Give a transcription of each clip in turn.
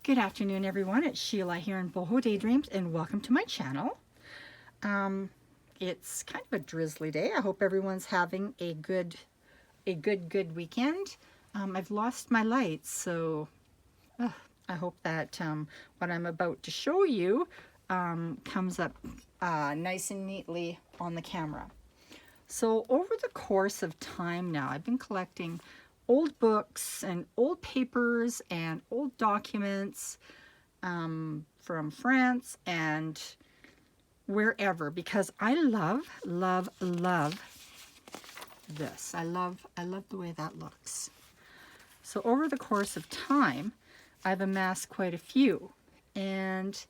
Good afternoon, everyone. It's Sheila here in Boho Daydreams, and welcome to my channel. It's kind of a drizzly day. I hope everyone's having a good weekend. I've lost my lights, so I hope that what I'm about to show you comes up nice and neatly on the camera. So over the course of time now, I've been collecting old books and old papers and old documents from France and wherever, because I love this. I love the way that looks. So over the course of time, I've amassed quite a few, and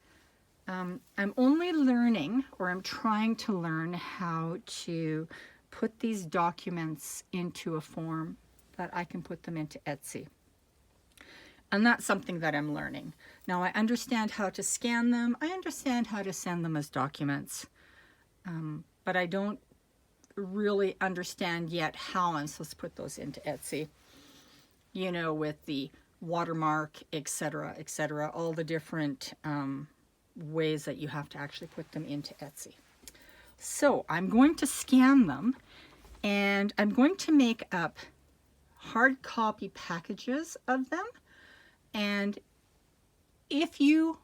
I'm only learning, or I'm trying to learn, how to put these documents into a form that I can put them into Etsy. And that's something that I'm learning. Now, I understand how to scan them. I understand how to send them as documents. But I don't really understand yet how I'm supposed to put those into Etsy. You know, with the watermark, etc., etc., all the different ways that you have to actually put them into Etsy. So I'm going to scan them, and I'm going to make up hard copy packages of them. And if you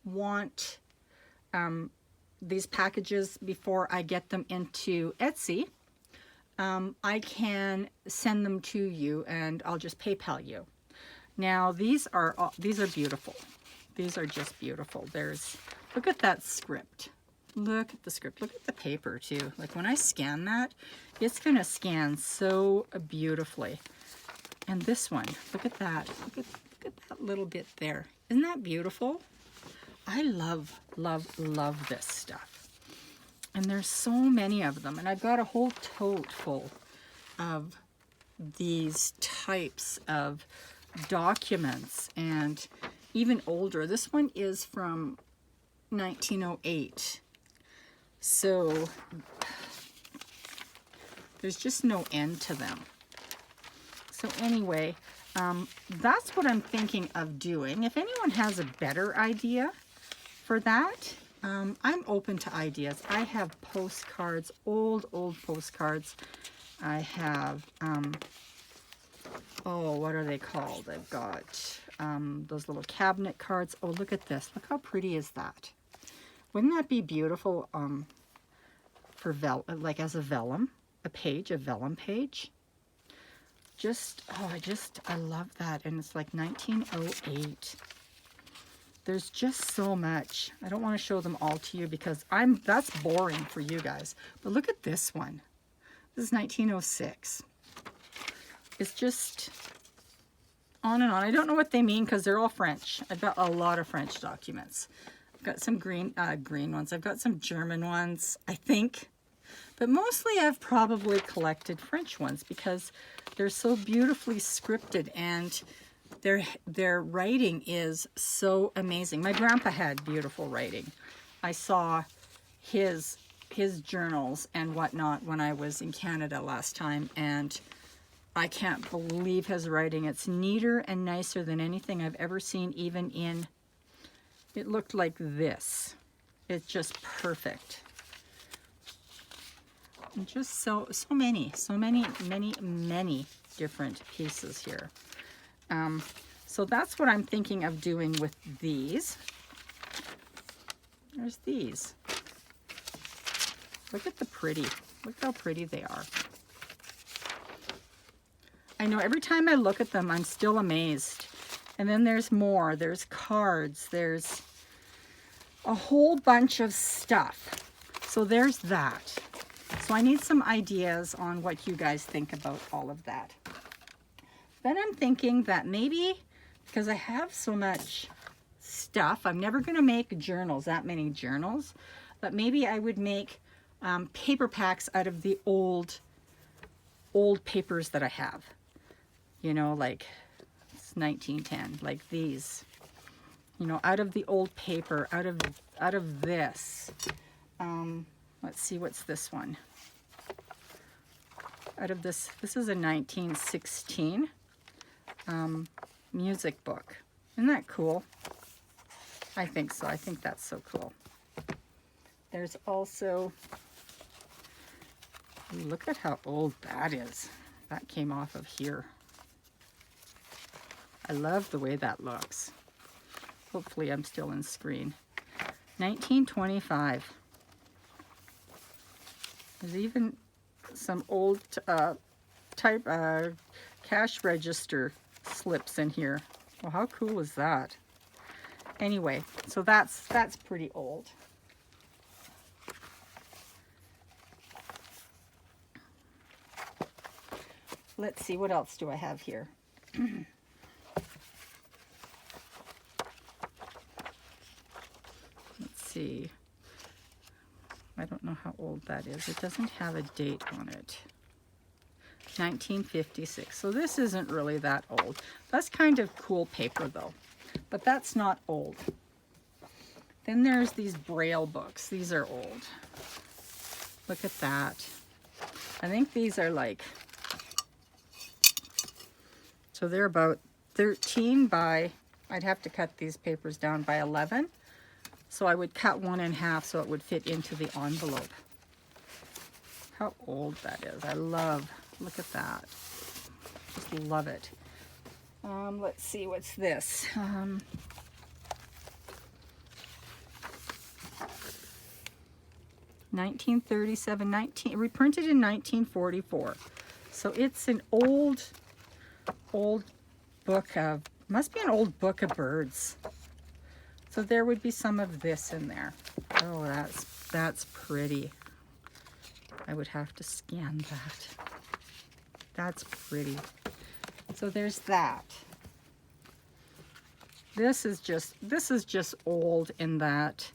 want these packages before I get them into Etsy, I can send them to you, and I'll just PayPal you. Now these are beautiful. These are just beautiful. Look at that script. Look at the script. Look at the paper too. Like when I scan that, it's gonna scan so beautifully. And this one, look at that. Look at that little bit there. Isn't that beautiful? I love this stuff. And there's so many of them. And I've got a whole tote full of these types of documents, and even older. This one is from 1908. So there's just no end to them. So anyway, that's what I'm thinking of doing. If anyone has a better idea for that, I'm open to ideas. I have postcards, old postcards. I have, oh, what are they called? I've got those little cabinet cards. Oh, look at this. Look how pretty is that? Wouldn't that be beautiful for like as a vellum, a vellum page? I love that. And it's like 1908. There's just so much. I don't want to show them all to you because that's boring for you guys. But look at this one. This is 1906. It's just on and on. I don't know what they mean because they're all French. I've got a lot of French documents. I've got some green ones. I've got some German ones, I think. But mostly I've probably collected French ones because they're so beautifully scripted, and their writing is so amazing. My grandpa had beautiful writing. I saw his journals and whatnot when I was in Canada last time, and I can't believe his writing. It's neater and nicer than anything I've ever seen, even in, it looked like this. It's just perfect. And just so many different pieces here. So that's what I'm thinking of doing with these. There's these. Look at the pretty. Look how pretty they are. I know every time I look at them, I'm still amazed. And then there's more. There's cards. There's a whole bunch of stuff. So there's that. So I need some ideas on what you guys think about all of that. Then I'm thinking that maybe, because I have so much stuff, I'm never going to make journals, that many journals, but maybe I would make paper packs out of the old papers that I have. You know, like it's 1910, like these. You know, out of the old paper, out of this. Let's see, what's this one? Out of this is a 1916 music book. Isn't that cool? I think so. I think that's so cool. There's also, look at how old that is. That came off of here. I love the way that looks. Hopefully I'm still in screen. 1925. There's even some old type cash register slips in here. Well, how cool is that? Anyway, so that's pretty old. Let's see, what else do I have here? Let's see. I don't know how old that is. It doesn't have a date on it. 1956. So this isn't really that old. That's kind of cool paper though, but that's not old. Then there's these Braille books. These are old. Look at that. I think these are like, so they're about 13 by, I'd have to cut these papers down by 11. So I would cut one in half so it would fit into the envelope. How old that is. I love, look at that. Just love it. Let's see, what's this? 1937, reprinted in 1944. So it's an old book of, must be an old book of birds. So there would be some of this in there. Oh, that's pretty. I would have to scan that. That's pretty. So there's that. This is just old in that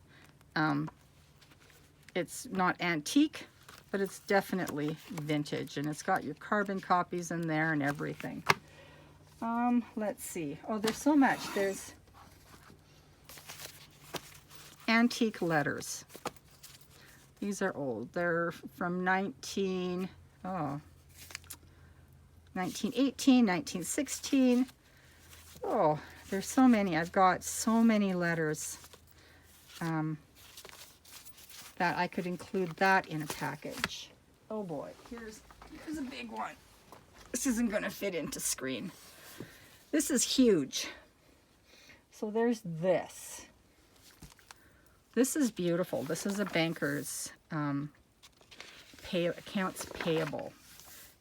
it's not antique, but it's definitely vintage, and it's got your carbon copies in there and everything. Let's see. Oh, there's so much. There's antique letters. These are old. They're from 1918, 1916. Oh, there's so many. I've got so many letters that I could include that in a package. Oh boy, here's a big one. This isn't going to fit into screen. This is huge. So there's this. This is beautiful. This is a banker's accounts payable,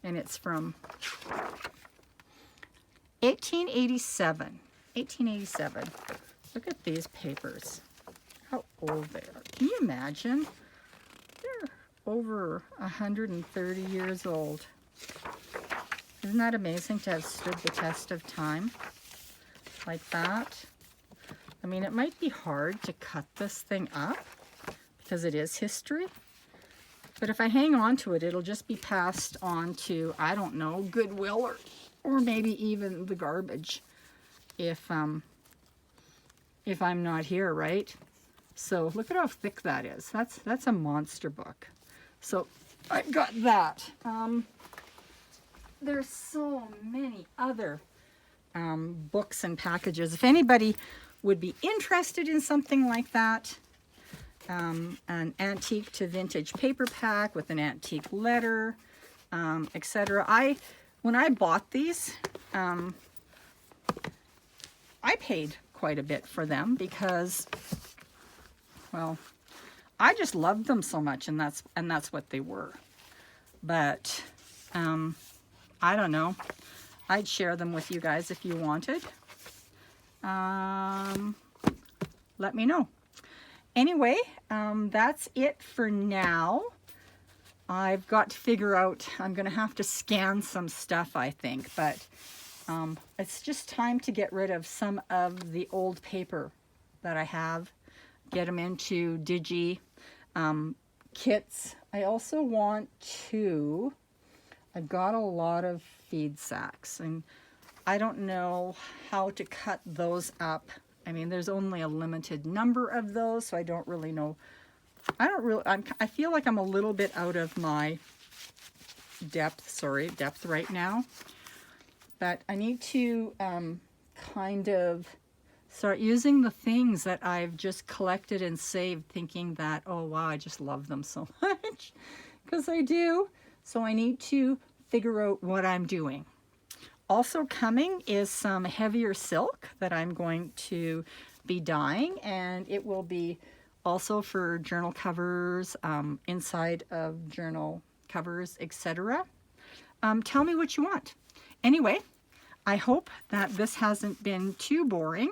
and it's from 1887. 1887. Look at these papers. How old they are. Can you imagine? They're over 130 years old. Isn't that amazing to have stood the test of time like that? I mean, it might be hard to cut this thing up because it is history. But if I hang on to it, it'll just be passed on to, I don't know, Goodwill or maybe even the garbage if I'm not here, right? So look at how thick that is. That's a monster book. So I've got that. There's so many other books and packages. If anybody would be interested in something like that, an antique to vintage paper pack with an antique letter, etc. When I bought these, I paid quite a bit for them because, well, I just loved them so much, and that's what they were. But I don't know. I'd share them with you guys if you wanted. Let me know. Anyway, that's it for now. I've got to figure out, I'm going to have to scan some stuff, I think, but it's just time to get rid of some of the old paper that I have, get them into digi kits. I also want to, I've got a lot of feed sacks, and I don't know how to cut those up. I mean, there's only a limited number of those, so I don't really know. I feel like I'm a little bit out of my depth right now. But I need to kind of Start using the things that I've just collected and saved, thinking that, oh wow, I just love them so much, because I do. So I need to figure out what I'm doing. Also coming is some heavier silk that I'm going to be dyeing, and it will be also for journal covers, inside of journal covers, etc. Tell me what you want. Anyway, I hope that this hasn't been too boring.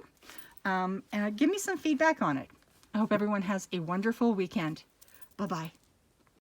And give me some feedback on it. I hope everyone has a wonderful weekend. Bye-bye.